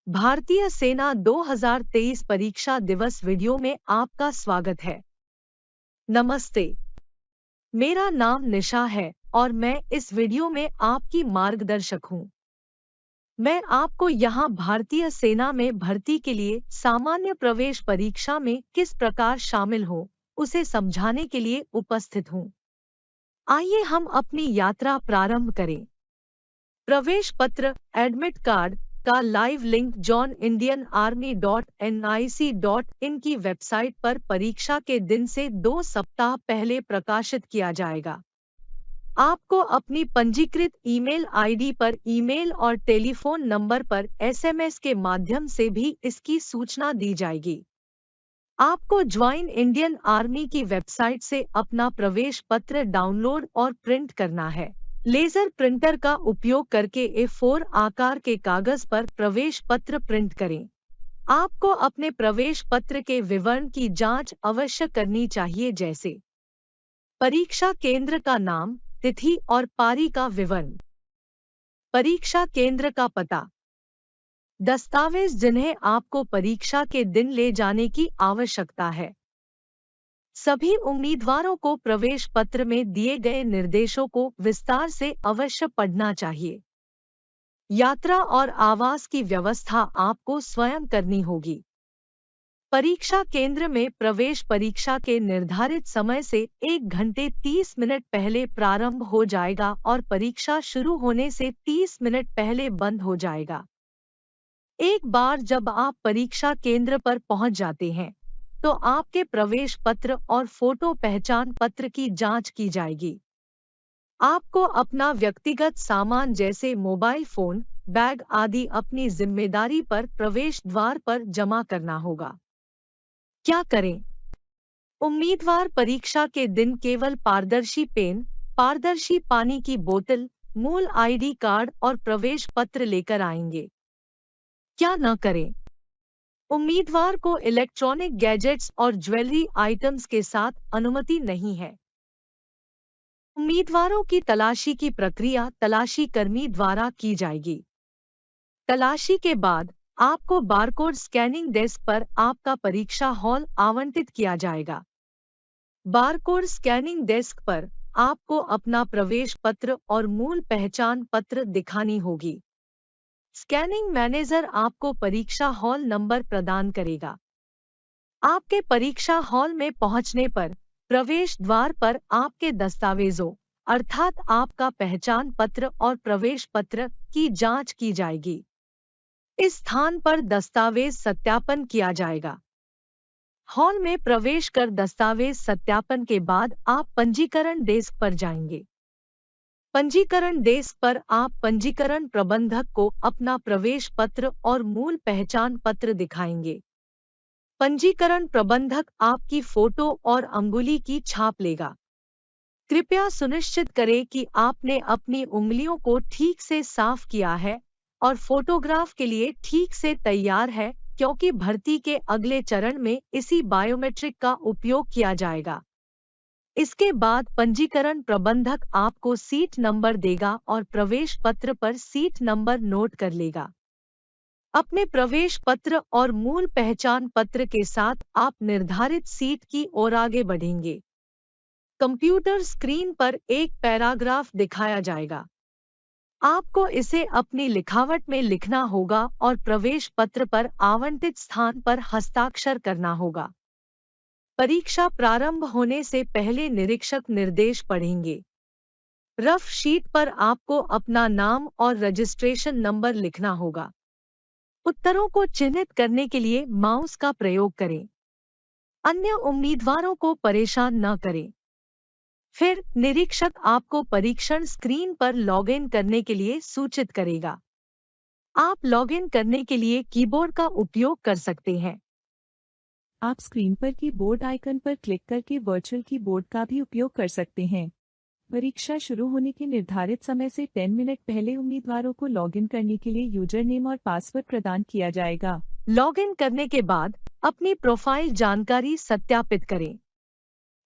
भारतीय सेना 2023 परीक्षा दिवस वीडियो में आपका स्वागत है। नमस्ते, मेरा नाम निशा है और मैं इस वीडियो में आपकी मार्गदर्शक हूँ। मैं आपको यहाँ भारतीय सेना में भर्ती के लिए सामान्य प्रवेश परीक्षा में किस प्रकार शामिल हो, उसे समझाने के लिए उपस्थित हूँ। आइए हम अपनी यात्रा प्रारंभ करें। प्रवेश पत्र एडमिट कार्ड का लाइव लिंक joinindianarmy.nic.in की वेबसाइट पर परीक्षा के दिन से 2 सप्ताह पहले प्रकाशित किया जाएगा। आपको अपनी पंजीकृत ईमेल आईडी पर ईमेल और टेलीफोन नंबर पर एसएमएस के माध्यम से भी इसकी सूचना दी जाएगी। आपको ज्वाइन इंडियन आर्मी की वेबसाइट से अपना प्रवेश पत्र डाउनलोड और प्रिंट करना है। लेजर प्रिंटर का उपयोग करके A4 आकार के कागज पर प्रवेश पत्र प्रिंट करें। आपको अपने प्रवेश पत्र के विवरण की जांच अवश्य करनी चाहिए, जैसे परीक्षा केंद्र का नाम, तिथि और पारी का विवरण, परीक्षा केंद्र का पता, दस्तावेज जिन्हें आपको परीक्षा के दिन ले जाने की आवश्यकता है। सभी उम्मीदवारों को प्रवेश पत्र में दिए गए निर्देशों को विस्तार से अवश्य पढ़ना चाहिए। यात्रा और आवास की व्यवस्था आपको स्वयं करनी होगी। परीक्षा केंद्र में प्रवेश परीक्षा के निर्धारित समय से 1 घंटे 30 मिनट पहले प्रारंभ हो जाएगा और परीक्षा शुरू होने से 30 मिनट पहले बंद हो जाएगा। एक बार जब आप परीक्षा केंद्र पर पहुंच जाते हैं, तो आपके प्रवेश पत्र और फोटो पहचान पत्र की जांच की जाएगी। आपको अपना व्यक्तिगत सामान जैसे मोबाइल फोन, बैग आदि अपनी जिम्मेदारी पर प्रवेश द्वार पर जमा करना होगा। क्या करें? उम्मीदवार परीक्षा के दिन केवल पारदर्शी पेन, पारदर्शी पानी की बोतल, मूल आईडी कार्ड और प्रवेश पत्र लेकर आएंगे। क्या न करें? उम्मीदवार को इलेक्ट्रॉनिक गैजेट्स और ज्वेलरी आइटम्स के साथ अनुमति नहीं है। उम्मीदवारों की तलाशी की प्रक्रिया तलाशी कर्मी द्वारा की जाएगी। तलाशी के बाद आपको बारकोड स्कैनिंग डेस्क पर आपका परीक्षा हॉल आवंटित किया जाएगा। बारकोड स्कैनिंग डेस्क पर आपको अपना प्रवेश पत्र और मूल पहचान पत्र दिखानी होगी। स्कैनिंग मैनेजर आपको परीक्षा हॉल नंबर प्रदान करेगा। आपके परीक्षा हॉल में पहुंचने पर प्रवेश द्वार पर आपके दस्तावेजों अर्थात आपका पहचान पत्र और प्रवेश पत्र की जांच की जाएगी। इस स्थान पर दस्तावेज सत्यापन किया जाएगा। हॉल में प्रवेश कर दस्तावेज सत्यापन के बाद आप पंजीकरण डेस्क पर जाएंगे। पंजीकरण डेस्क पर आप पंजीकरण प्रबंधक को अपना प्रवेश पत्र और मूल पहचान पत्र दिखाएंगे। पंजीकरण प्रबंधक आपकी फोटो और अंगुली की छाप लेगा। कृपया सुनिश्चित करें कि आपने अपनी उंगलियों को ठीक से साफ किया है और फोटोग्राफ के लिए ठीक से तैयार है, क्योंकि भर्ती के अगले चरण में इसी बायोमेट्रिक का उपयोग किया जाएगा। इसके बाद पंजीकरण प्रबंधक आपको सीट नंबर देगा और प्रवेश पत्र पर सीट नंबर नोट कर लेगा। अपने प्रवेश पत्र और मूल पहचान पत्र के साथ आप निर्धारित सीट की ओर आगे बढ़ेंगे। कंप्यूटर स्क्रीन पर एक पैराग्राफ दिखाया जाएगा। आपको इसे अपनी लिखावट में लिखना होगा और प्रवेश पत्र पर आवंटित स्थान पर हस्ताक्षर करना होगा। परीक्षा प्रारंभ होने से पहले निरीक्षक निर्देश पढ़ेंगे। रफ शीट पर आपको अपना नाम और रजिस्ट्रेशन नंबर लिखना होगा। उत्तरों को चिन्हित करने के लिए माउस का प्रयोग करें। अन्य उम्मीदवारों को परेशान न करें। फिर निरीक्षक आपको परीक्षण स्क्रीन पर लॉगिन करने के लिए सूचित करेगा। आप लॉगिन करने के लिए कीबोर्ड का उपयोग कर सकते हैं। आप स्क्रीन पर कीबोर्ड आइकन पर क्लिक करके वर्चुअल कीबोर्ड का भी उपयोग कर सकते हैं। परीक्षा शुरू होने के निर्धारित समय से 10 मिनट पहले उम्मीदवारों को लॉगिन करने के लिए यूजर नेम और पासवर्ड प्रदान किया जाएगा। लॉगिन करने के बाद अपनी प्रोफाइल जानकारी सत्यापित करें।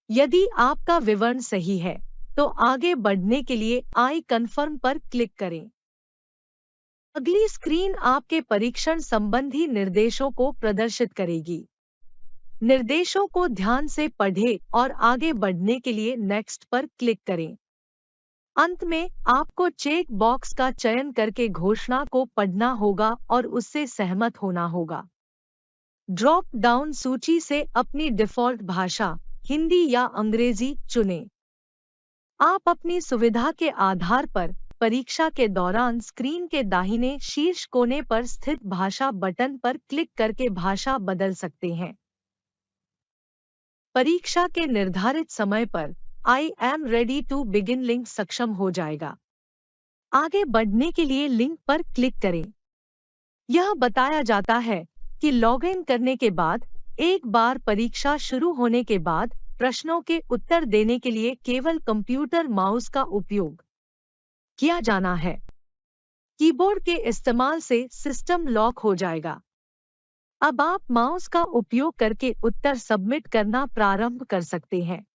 यदि आपका विवरण सही है, तो आगे बढ़ने के लिए आई कन्फर्म पर क्लिक करें। अगली स्क्रीन आपके परीक्षण संबंधी निर्देशों को प्रदर्शित करेगी। निर्देशों को ध्यान से पढ़ें और आगे बढ़ने के लिए नेक्स्ट पर क्लिक करें। अंत में आपको चेक बॉक्स का चयन करके घोषणा को पढ़ना होगा और उससे सहमत होना होगा। ड्रॉप डाउन सूची से अपनी डिफ़ॉल्ट भाषा हिंदी या अंग्रेजी चुनें। आप अपनी सुविधा के आधार पर परीक्षा के दौरान स्क्रीन के दाहिने शीर्ष कोने पर स्थित भाषा बटन पर क्लिक करके भाषा बदल सकते हैं। परीक्षा के निर्धारित समय पर I am ready to begin link सक्षम हो जाएगा। आगे बढ़ने के लिए लिंक पर क्लिक करें। यह बताया जाता है कि लॉगिन करने के बाद एक बार परीक्षा शुरू होने के बाद प्रश्नों के उत्तर देने के लिए केवल कंप्यूटर माउस का उपयोग किया जाना है। कीबोर्ड के इस्तेमाल से सिस्टम लॉक हो जाएगा। अब आप माउस का उपयोग करके उत्तर सबमिट करना प्रारंभ कर सकते हैं।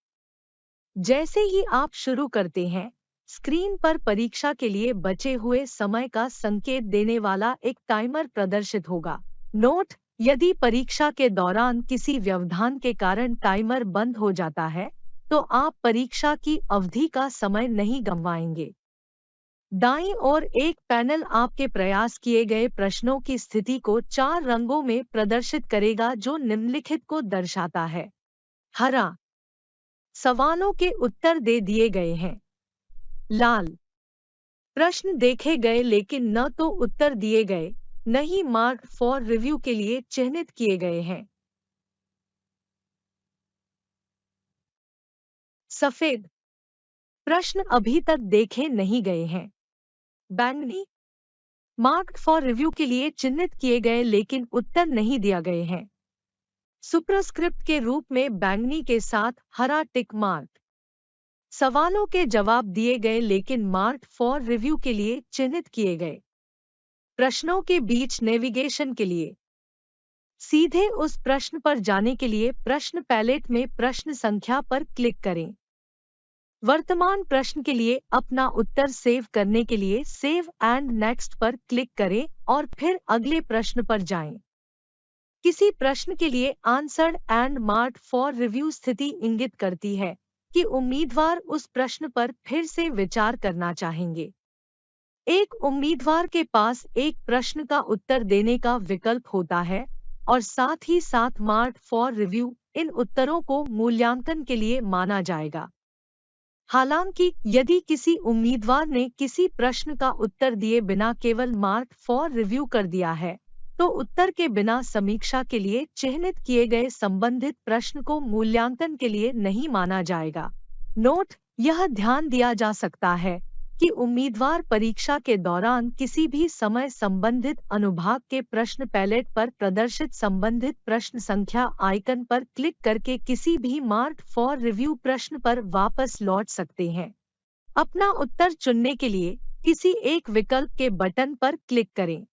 जैसे ही आप शुरू करते हैं, स्क्रीन पर परीक्षा के लिए बचे हुए समय का संकेत देने वाला एक टाइमर प्रदर्शित होगा। नोट: यदि परीक्षा के दौरान किसी व्यवधान के कारण टाइमर बंद हो जाता है, तो आप परीक्षा की अवधि का समय नहीं गंवाएंगे। दाईं ओर एक पैनल आपके प्रयास किए गए प्रश्नों की स्थिति को 4 रंगों में प्रदर्शित करेगा, जो निम्नलिखित को दर्शाता है। हरा: सवालों के उत्तर दे दिए गए हैं। लाल: प्रश्न देखे गए लेकिन न तो उत्तर दिए गए, न ही मार्क फॉर रिव्यू के लिए चिह्नित किए गए हैं। सफेद: प्रश्न अभी तक देखे नहीं गए हैं। बैंगनी: मार्क फॉर रिव्यू के लिए चिन्हित किए गए लेकिन उत्तर नहीं दिया गए हैं। सुपरस्क्रिप्ट के रूप में बैंगनी के साथ हरा टिक मार्क: सवालों के जवाब दिए गए लेकिन मार्क फॉर रिव्यू के लिए चिन्हित किए गए। प्रश्नों के बीच नेविगेशन के लिए सीधे उस प्रश्न पर जाने के लिए प्रश्न पैलेट में प्रश्न संख्या पर क्लिक करें। वर्तमान प्रश्न के लिए अपना उत्तर सेव करने के लिए सेव एंड नेक्स्ट पर क्लिक करें और फिर अगले प्रश्न पर जाएं। किसी प्रश्न के लिए answered and marked for review स्थिति इंगित करती है कि उम्मीदवार उस प्रश्न पर फिर से विचार करना चाहेंगे। एक उम्मीदवार के पास एक प्रश्न का उत्तर देने का विकल्प होता है और साथ ही साथ मार्क्ड फॉर रिव्यू इन उत्तरों को मूल्यांकन के लिए माना जाएगा। हालांकि यदि किसी उम्मीदवार ने किसी प्रश्न का उत्तर दिए बिना केवल मार्क फॉर रिव्यू कर दिया है, तो उत्तर के बिना समीक्षा के लिए चिह्नित किए गए संबंधित प्रश्न को मूल्यांकन के लिए नहीं माना जाएगा। नोट: यह ध्यान दिया जा सकता है कि उम्मीदवार परीक्षा के दौरान किसी भी समय संबंधित अनुभाग के प्रश्न पैलेट पर प्रदर्शित संबंधित प्रश्न संख्या आइकन पर क्लिक करके किसी भी मार्क फॉर रिव्यू प्रश्न पर वापस लौट सकते हैं। अपना उत्तर चुनने के लिए किसी एक विकल्प के बटन पर क्लिक करें।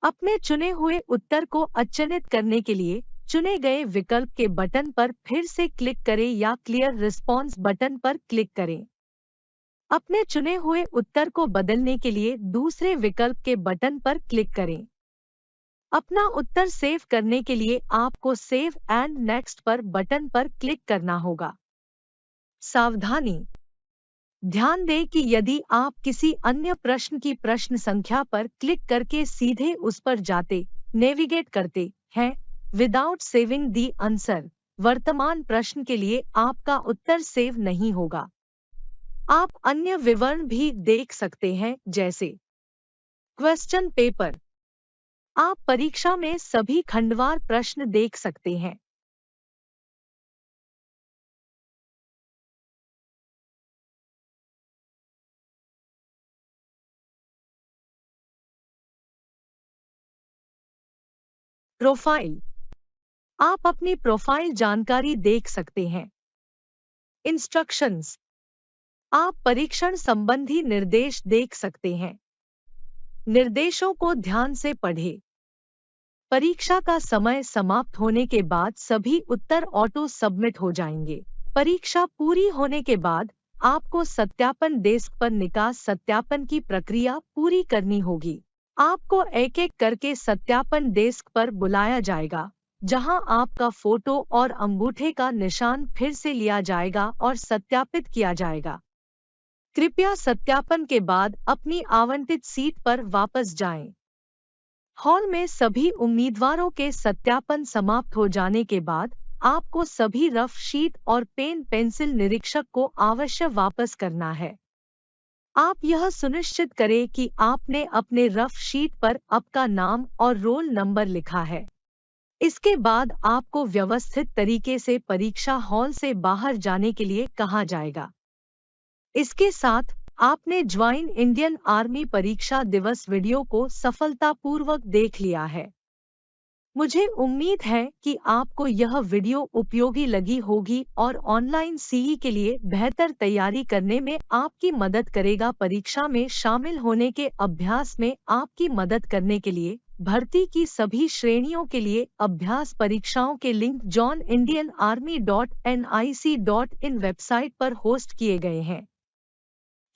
अपने चुने हुए उत्तर को अचयनित करने के लिए चुने गए विकल्प के बटन पर फिर से क्लिक करें या क्लियर रिस्पॉन्स बटन पर क्लिक करें। अपने चुने हुए उत्तर को बदलने के लिए दूसरे विकल्प के बटन पर क्लिक करें। अपना उत्तर सेव करने के लिए आपको सेव एंड नेक्स्ट पर बटन पर क्लिक करना होगा। सावधानी: ध्यान दें कि यदि आप किसी अन्य प्रश्न की प्रश्न संख्या पर क्लिक करके सीधे उस पर जाते, नेविगेट करते हैं, विदाउट सेविंग दी आंसर, वर्तमान प्रश्न के लिए आपका उत्तर सेव नहीं होगा। आप अन्य विवरण भी देख सकते हैं, जैसे क्वेश्चन पेपर। आप परीक्षा में सभी खंडवार प्रश्न देख सकते हैं। प्रोफाइल: आप अपनी प्रोफाइल जानकारी देख सकते हैं। इंस्ट्रक्शंस: आप परीक्षण संबंधी निर्देश देख सकते हैं। निर्देशों को ध्यान से पढ़ें। परीक्षा का समय समाप्त होने के बाद सभी उत्तर ऑटो सबमिट हो जाएंगे। परीक्षा पूरी होने के बाद आपको सत्यापन डेस्क पर निकास सत्यापन की प्रक्रिया पूरी करनी होगी। आपको एक एक करके सत्यापन डेस्क पर बुलाया जाएगा, जहां आपका फोटो और अंगूठे का निशान फिर से लिया जाएगा और सत्यापित किया जाएगा। कृपया सत्यापन के बाद अपनी आवंटित सीट पर वापस जाएं। हॉल में सभी उम्मीदवारों के सत्यापन समाप्त हो जाने के बाद आपको सभी रफ शीट और पेन पेंसिल निरीक्षक को अवश्य वापस करना है। आप यह सुनिश्चित करें कि आपने अपने रफ शीट पर आपका नाम और रोल नंबर लिखा है। इसके बाद आपको व्यवस्थित तरीके से परीक्षा हॉल से बाहर जाने के लिए कहा जाएगा। इसके साथ आपने ज्वाइन इंडियन आर्मी परीक्षा दिवस वीडियो को सफलतापूर्वक देख लिया है। मुझे उम्मीद है कि आपको यह वीडियो उपयोगी लगी होगी और ऑनलाइन सीई के लिए बेहतर तैयारी करने में आपकी मदद करेगा। परीक्षा में शामिल होने के अभ्यास में आपकी मदद करने के लिए भर्ती की सभी श्रेणियों के लिए अभ्यास परीक्षाओं के लिंक joinindianarmy.nic.in वेबसाइट पर होस्ट किए गए हैं।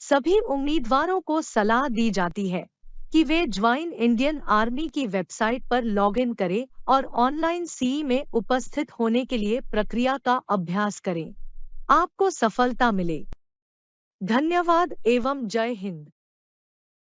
सभी उम्मीदवारों को सलाह दी जाती है कि वे ज्वाइन इंडियन आर्मी की वेबसाइट पर लॉगिन करें और ऑनलाइन सीई में उपस्थित होने के लिए प्रक्रिया का अभ्यास करें। आपको सफलता मिले। धन्यवाद एवं जय हिंद।